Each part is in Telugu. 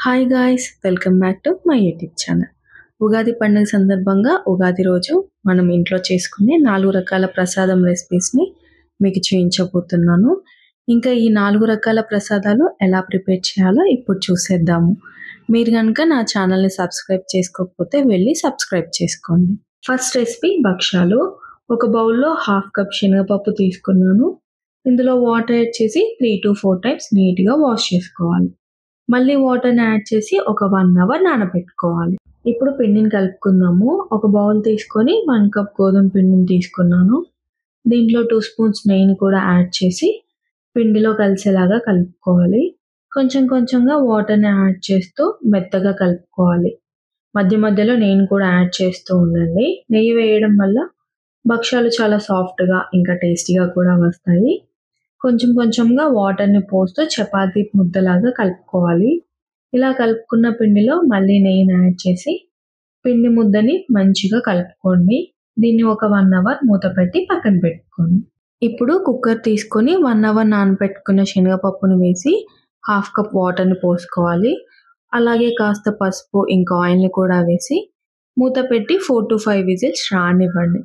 Hi guys, welcome back to my YouTube channel. Ugadi పండుగ సందర్భంగా ఉగాది రోజు మనం ఇంట్లో చేసుకునే 4 రకాల ప్రసాదం రెసిపీస్ని మీకు చూపించబోతున్నాను. ఇంకా ఈ 4 రకాల ప్రసాదాలు ఎలా ప్రిపేర్ చేయాలో ఇప్పుడు చూసేద్దాము. మీరు కనుక నా ఛానల్ని సబ్స్క్రైబ్ చేసుకోకపోతే వెళ్ళి సబ్స్క్రైబ్ చేసుకోండి. ఫస్ట్ రెసిపీ భక్షాలు. ఒక బౌల్లో 1/2 కప్ శనగపప్పు తీసుకున్నాను. ఇందులో వాటర్ యాడ్ చేసి 3 to 4 టైమ్స్ నీట్గా వాష్ చేసుకోవాలి. మళ్ళీ వాటర్ని యాడ్ చేసి ఒక 1 అవర్ నానబెట్టుకోవాలి. ఇప్పుడు పిండిని కలుపుకుందాము. ఒక బౌల్ తీసుకొని 1 కప్ గోధుమ పిండిని తీసుకున్నాను. దీంట్లో 2 స్పూన్స్ నెయ్యిని కూడా యాడ్ చేసి పిండిలో కలిసేలాగా కలుపుకోవాలి. కొంచెం కొంచెంగా వాటర్ని యాడ్ చేస్తూ మెత్తగా కలుపుకోవాలి. మధ్య మధ్యలో నెయ్యిని కూడా యాడ్ చేస్తూ ఉండండి. నెయ్యి వేయడం వల్ల భక్షాలు చాలా సాఫ్ట్గా ఇంకా టేస్టీగా కూడా వస్తాయి. కొంచెం కొంచెంగా వాటర్ని పోస్తూ చపాతీ ముద్దలాగా కలుపుకోవాలి. ఇలా కలుపుకున్న పిండిలో మళ్ళీ నెయ్యిని యాడ్ చేసి పిండి ముద్దని మంచిగా కలుపుకోండి. దీన్ని ఒక 1 అవర్ మూత పెట్టి పక్కన పెట్టుకోండి. ఇప్పుడు కుక్కర్ తీసుకొని 1 అవర్ నానబెట్టుకున్న శనగపప్పుని వేసి 1/2 కప్ వాటర్ని పోసుకోవాలి. అలాగే కాస్త పసుపు ఇంకా ఆయిల్ని కూడా వేసి మూత పెట్టి 4 to 5 విజిల్స్ రానివ్వండి.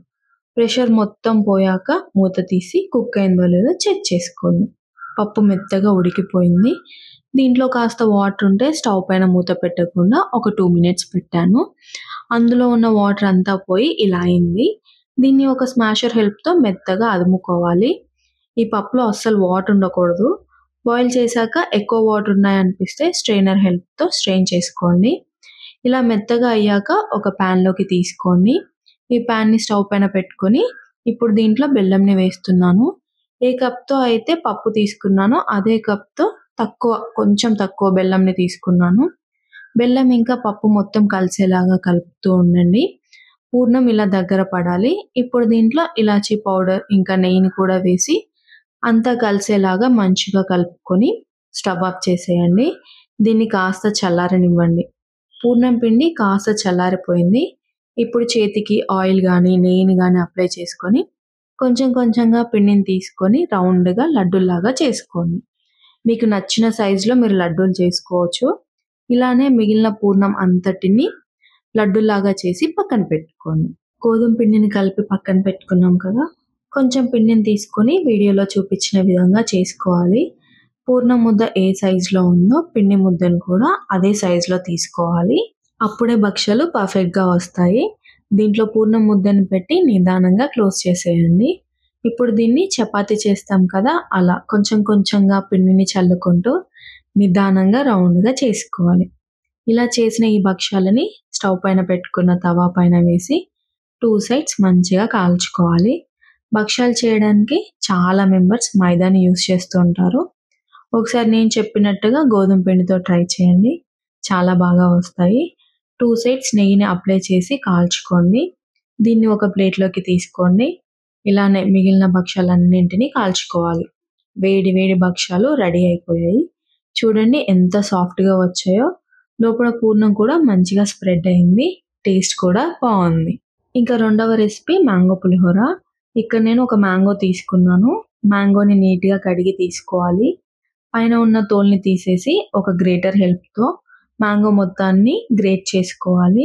ప్రెషర్ మొత్తం పోయాక మూత తీసి కుక్ అయిందో లేదో చెక్ చేసుకోండి. పప్పు మెత్తగా ఉడికిపోయింది. దీంట్లో కాస్త వాటర్ ఉంటే స్టవ్ పైన మూత పెట్టకుండా ఒక 2 మినిట్స్ పెట్టాను. అందులో ఉన్న వాటర్ అంతా పోయి ఇలా అయింది. దీన్ని ఒక స్మాషర్ హెల్ప్తో మెత్తగా అదుముకోవాలి. ఈ పప్పులో అస్సలు వాటర్ ఉండకూడదు. బాయిల్ చేశాక ఎక్కువ వాటర్ ఉన్నాయనిపిస్తే స్ట్రెయినర్ హెల్ప్తో స్ట్రెయిన్ చేసుకోండి. ఇలా మెత్తగా అయ్యాక ఒక ప్యాన్లోకి తీసుకోండి. ఈ ప్యాన్ని స్టవ్ పైన పెట్టుకొని ఇప్పుడు దీంట్లో బెల్లంని వేస్తున్నాను. ఏ కప్తో అయితే పప్పు తీసుకున్నానో అదే కప్తో కొంచెం తక్కువ బెల్లంని తీసుకున్నాను. బెల్లం ఇంకా పప్పు మొత్తం కలిసేలాగా కలుపుతూ ఉండండి. పూర్ణం ఇలా దగ్గర పడాలి. ఇప్పుడు దీంట్లో ఇలాచీ పౌడర్ ఇంకా నెయ్యిని కూడా వేసి అంతా కలిసేలాగా మంచిగా కలుపుకొని స్టవ్ ఆఫ్ చేసేయండి. దీన్ని కాస్త చల్లారనివ్వండి. పూర్ణం పిండి కాస్త చల్లారిపోయింది. ఇప్పుడు చేతికి ఆయిల్ కానీ నెయ్యిని కానీ అప్లై చేసుకొని కొంచెం కొంచెంగా పిండిని తీసుకొని రౌండ్గా లడ్డూల్లాగా చేసుకోండి. మీకు నచ్చిన సైజులో మీరు లడ్డూలు చేసుకోవచ్చు. ఇలానే మిగిలిన పూర్ణం అంతటిని లడ్డూల్లాగా చేసి పక్కన పెట్టుకోండి. గోధుమ పిండిని కలిపి పక్కన పెట్టుకున్నాం కదా, కొంచెం పిండిని తీసుకొని వీడియోలో చూపించిన విధంగా చేసుకోవాలి. పూర్ణం ముద్ద ఏ సైజులో ఉందో పిండి ముద్దను కూడా అదే సైజులో తీసుకోవాలి. అప్పుడే భక్షలు పర్ఫెక్ట్గా వస్తాయి. దీంట్లో పూర్ణం ముద్దను పెట్టి నిదానంగా క్లోజ్ చేసేయండి. ఇప్పుడు దీన్ని చపాతీ చేస్తాం కదా, అలా కొంచెం కొంచెంగా పిండిని చల్లుకుంటూ నిదానంగా రౌండ్గా చేసుకోవాలి. ఇలా చేసిన ఈ భక్షాలని స్టవ్ పైన పెట్టుకున్న తవా పైన వేసి 2 సైడ్స్ మంచిగా కాల్చుకోవాలి. భక్షాలు చేయడానికి చాలా మెంబర్స్ మైదాని యూస్ చేస్తూ ఉంటారు. ఒకసారి నేను చెప్పినట్టుగా గోధుమ పిండితో ట్రై చేయండి, చాలా బాగా వస్తాయి. 2 సైడ్స్ నెయ్యిని అప్లై చేసి కాల్చుకోండి. దీన్ని ఒక ప్లేట్లోకి తీసుకోండి. ఇలానే మిగిలిన భక్షాలన్నింటినీ కాల్చుకోవాలి. వేడి వేడి భక్షాలు రెడీ అయిపోయాయి. చూడండి ఎంత సాఫ్ట్గా వచ్చాయో. లోపల పూర్ణం కూడా మంచిగా స్ప్రెడ్ అయింది. టేస్ట్ కూడా బాగుంది. ఇంకా రెండవ రెసిపీ మ్యాంగో పులిహోర. ఇక్కడ నేను ఒక మ్యాంగో తీసుకున్నాను. మ్యాంగోని నీట్గా కడిగి తీసుకోవాలి. పైన ఉన్న తోల్ని తీసేసి ఒక గ్రేటర్ హెల్ప్తో మ్యాంగో మొత్తాన్ని గ్రేట్ చేసుకోవాలి.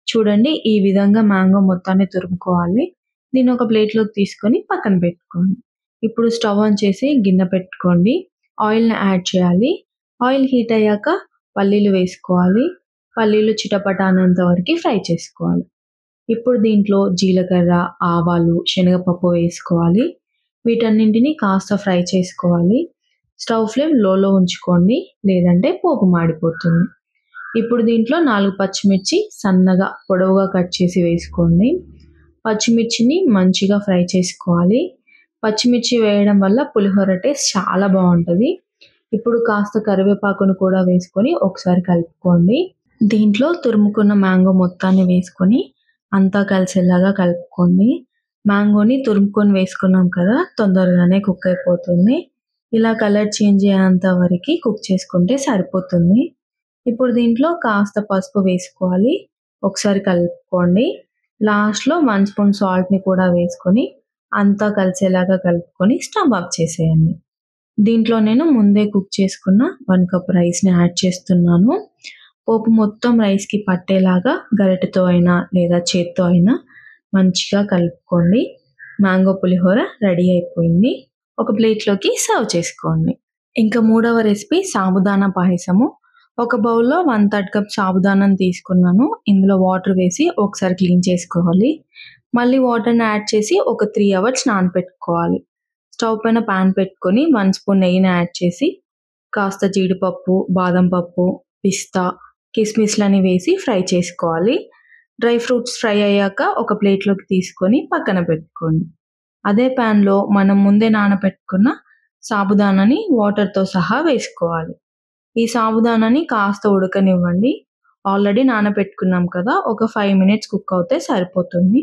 చూడండి ఈ విధంగా మ్యాంగో మొత్తాన్ని తురుముకోవాలి. దీన్ని ఒక ప్లేట్లోకి తీసుకొని పక్కన పెట్టుకోండి. ఇప్పుడు స్టవ్ ఆన్ చేసి గిన్నె పెట్టుకోండి. ఆయిల్ని యాడ్ చేయాలి. ఆయిల్ హీట్ అయ్యాక పల్లీలు వేసుకోవాలి. పల్లీలు చిటపట అనేంత వరకు ఫ్రై చేసుకోవాలి. ఇప్పుడు దీంట్లో జీలకర్ర, ఆవాలు, శనగపప్పు వేసుకోవాలి. వీటన్నింటినీ కాస్త ఫ్రై చేసుకోవాలి. స్టవ్ ఫ్లేమ్ లోలో ఉంచుకోండి, లేదంటే పోపు మాడిపోతుంది. ఇప్పుడు దీంట్లో 4 పచ్చిమిర్చి సన్నగా పొడవుగా కట్ చేసి వేసుకోండి. పచ్చిమిర్చిని మంచిగా ఫ్రై చేసుకోవాలి. పచ్చిమిర్చి వేయడం వల్ల పులిహోర టేస్ట్ చాలా బాగుంటుంది. ఇప్పుడు కాస్త కరివేపాకును కూడా వేసుకొని ఒకసారి కలుపుకోండి. దీంట్లో తురుముకున్న మ్యాంగో మొత్తాన్ని వేసుకొని అంతా కలిసేలాగా కలుపుకోండి. మ్యాంగోని తురుముకొని వేసుకున్నాం కదా, తొందరగానే కుక్ అయిపోతుంది. ఇలా కలర్ చేంజ్ అయ్యేంత వరకు కుక్ చేసుకుంటే సరిపోతుంది. ఇప్పుడు దీంట్లో కాస్త పసుపు వేసుకోవాలి. ఒకసారి కలుపుకోండి. లాస్ట్లో 1 స్పూన్ సాల్ట్ని కూడా వేసుకొని అంతా కలిసేలాగా కలుపుకొని స్టవ్ ఆఫ్ చేసేయండి. దీంట్లో నేను ముందే కుక్ చేసుకున్న 1 కప్ రైస్‌ని యాడ్ చేస్తున్నాను. పోపు మొత్తం రైస్‌కి పట్టేలాగా గరిటెతో అయినా లేదా చేత్తో అయినా మంచిగా కలుపుకోండి. మ్యాంగో పులిహోర రెడీ అయిపోయింది. ఒక ప్లేట్‌లోకి సర్వ్ చేసుకోండి. ఇంకా మూడవ రెసిపీ సాబుదానా పాయసము. ఒక బౌల్‌లో 1/3 కప్ సాబుదానాని తీసుకున్నాను. ఇందులో వాటర్ వేసి ఒకసారి క్లీన్ చేసుకోవాలి. మళ్ళీ వాటర్‌ని యాడ్ చేసి ఒక 3 అవర్స్ నానబెట్టుకోవాలి. స్టవ్ పైన పాన్ పెట్టుకొని 1 స్పూన్ నెయ్యిని యాడ్ చేసి కాస్త జీడిపప్పు, బాదం పప్పు, పిస్తా, కిస్మిస్‌లని వేసి ఫ్రై చేసుకోవాలి. డ్రై ఫ్రూట్స్ ఫ్రై అయ్యాక ఒక ప్లేట్‌లోకి తీసుకొని పక్కన పెట్టుకోండి. అదే పాన్‌లో మనం ముందే నానబెట్టుకున్న సాబుదానాని వాటర్‌తో సహా వేసుకోవాలి. ఈ సాబుదానాని కాస్త ఉడకనివ్వండి. ఆల్రెడీ నానబెట్టుకున్నాం కదా! ఒక 5 మినిట్స్ కుక్ అవుతే సరిపోతుంది.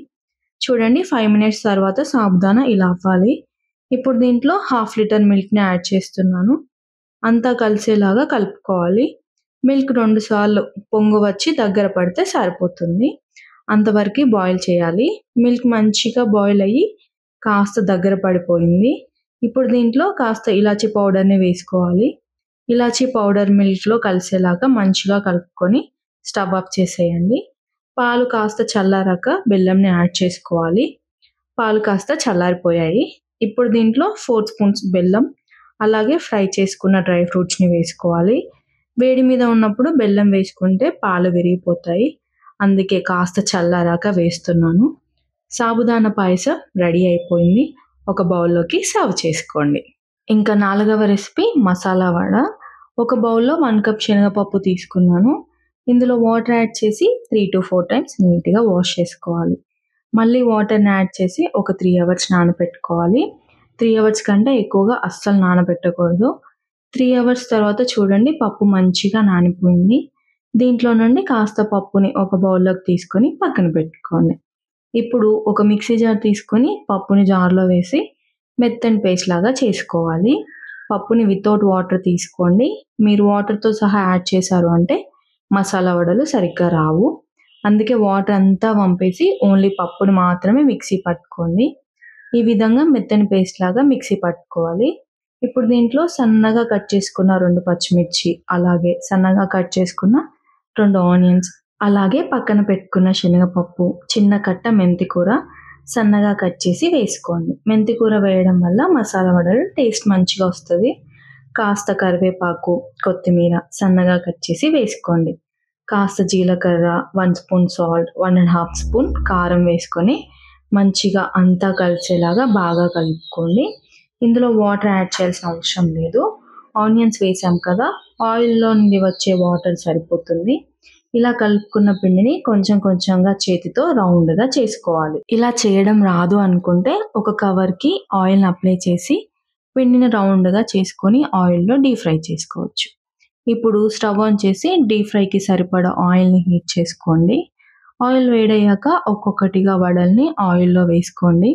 చూడండి 5 మినిట్స్ తర్వాత సాబుదానా ఇలా అవ్వాలి. ఇప్పుడు దీంట్లో 1/2 లీటర్ మిల్క్‌ని యాడ్ చేస్తున్నాను. అంతా కలిసేలాగా కలుపుకోవాలి. మిల్క్ 2 సార్లు పొంగు వచ్చి దగ్గర పడితే సరిపోతుంది. అంతవరకు బాయిల్ చేయాలి. మిల్క్ మంచిగా బాయిల్ అయ్యి కాస్త దగ్గర పడిపోయింది. ఇప్పుడు దీంట్లో కాస్త ఇలాచీ పౌడర్‌ని వేసుకోవాలి. ఇలాచీ పౌడర్ మిల్క్‌లో కలిసేలాగా మంచిగా కలుపుకొని స్టవ్ ఆఫ్ చేసేయండి. పాలు కాస్త చల్లారాక బెల్లంని యాడ్ చేసుకోవాలి. పాలు కాస్త చల్లారిపోయాయి. ఇప్పుడు దీంట్లో 4 స్పూన్స్ బెల్లం, అలాగే ఫ్రై చేసుకున్న డ్రై ఫ్రూట్స్‌ని వేసుకోవాలి. వేడి మీద ఉన్నప్పుడు బెల్లం వేసుకుంటే పాలు విరిగిపోతాయి. అందుకే కాస్త చల్లారాక వేస్తున్నాను. సాబుదానా పాయసం రెడీ అయిపోయింది. ఒక బౌల్‌లోకి సర్వ్ చేసుకోండి. ఇంకా 4వ రెసిపీ మసాలా వడ. ఒక బౌల్‌లో 1 కప్ శనగపప్పు తీసుకున్నాను. ఇందులో వాటర్ యాడ్ చేసి 3-4 టైమ్స్ నీట్‌గా వాష్ చేసుకోవాలి. మళ్ళీ వాటర్‌ని యాడ్ చేసి ఒక 3 అవర్స్ నానబెట్టుకోవాలి. 3 అవర్స్ కంటే ఎక్కువగా అస్సలు నానబెట్టకూడదు. 3 అవర్స్ తర్వాత చూడండి పప్పు మంచిగా నానిపోయింది. దీంట్లో నుండి కాస్త పప్పుని ఒక బౌల్‌లోకి తీసుకొని పక్కన పెట్టుకోండి. ఇప్పుడు ఒక మిక్సీ జార్ తీసుకొని పప్పుని జార్‌లో వేసి మెత్తని పేస్ట్ లాగా చేసుకోవాలి. పప్పుని వితౌట్ వాటర్ తీసుకోండి. మీరు వాటర్‌తో సహా యాడ్ చేశారు అంటే మసాలా వడలు సరిగ్గా రావు. అందుకే వాటర్ అంతా వంపేసి ఓన్లీ పప్పుని మాత్రమే మిక్సీ పట్టుకోండి. ఈ విధంగా మెత్తని పేస్ట్ లాగా మిక్సీ పట్టుకోవాలి. ఇప్పుడు దీంట్లో సన్నగా కట్ చేసుకున్న 2 పచ్చిమిర్చి, అలాగే సన్నగా కట్ చేసుకున్న 2 ఆనియన్స్, అలాగే పక్కన పెట్టుకున్న శనగపప్పు, చిన్న కట్ట మెంతి కూర సన్నగా కట్ చేసి వేసుకోండి. మెంతి కూర వేయడం వల్ల మసాలా వడలు టేస్ట్ మంచిగా వస్తది. కాస్త కరివేపాకు, కొత్తిమీర సన్నగా కట్ చేసి వేసుకోండి. కాస్త జీలకర్ర, 1 స్పూన్ సాల్ట్, 1½ స్పూన్ కారం వేసుకొని మంచిగా అంతా కలిసేలాగా బాగా కలుపుకోండి. ఇందులో వాటర్ యాడ్ చేయాల్సిన అవసరం లేదు. ఆనియన్స్ వేసాం కదా! ఆయిల్‌లో నుండి వచ్చే వాటర్ సరిపోతుంది. ఇలా కలుపుకున్న పిండిని కొంచెం కొంచెంగా చేతితో రౌండ్‌గా చేసుకోవాలి. ఇలా చేయడం రాదు అనుకుంటే ఒక కవర్‌కి ఆయిల్‌ని అప్లై చేసి పిండిని రౌండ్‌గా చేసుకొని ఆయిల్‌లో డీప్ ఫ్రై చేసుకోవచ్చు. ఇప్పుడు స్టవ్ ఆన్ చేసి డీప్ ఫ్రైకి సరిపడా ఆయిల్‌ని హీట్ చేసుకోండి. ఆయిల్ వేడయ్యాక ఒక్కొక్కటిగా వడల్ని ఆయిల్‌లో వేసుకోండి.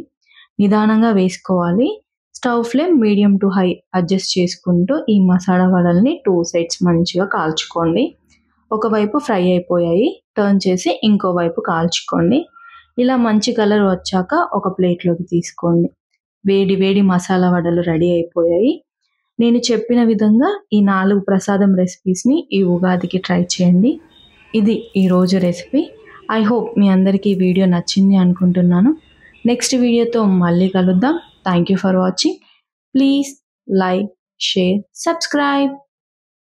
నిదానంగా వేసుకోవాలి. Stove flame medium to high adjust చేసుకుంటూ ఈ మసాలా వడల్ని 2 సైడ్స్ మంచిగా కాల్చుకోండి. ఒకవైపు ఫ్రై అయిపోయాయి. టర్న్ చేసి ఇంకో వైపు కాల్చుకోండి. ఇలా మంచి కలర్ వచ్చాక ఒక ప్లేట్‌లోకి తీసుకోండి. వేడి వేడి మసాలా వడలు రెడీ అయిపోయాయి. నేను చెప్పిన విధంగా ఈ 4 ప్రసాదం రెసిపీస్‌ని ఈ ఉగాదికి ట్రై చేయండి. ఇది ఈరోజు రెసిపీ. ఐ హోప్ మీ అందరికీ ఈ వీడియో నచ్చింది అనుకుంటున్నాను. నెక్స్ట్ వీడియోతో మళ్ళీ కలుద్దాం. Thank you for watching. Please like, share, subscribe.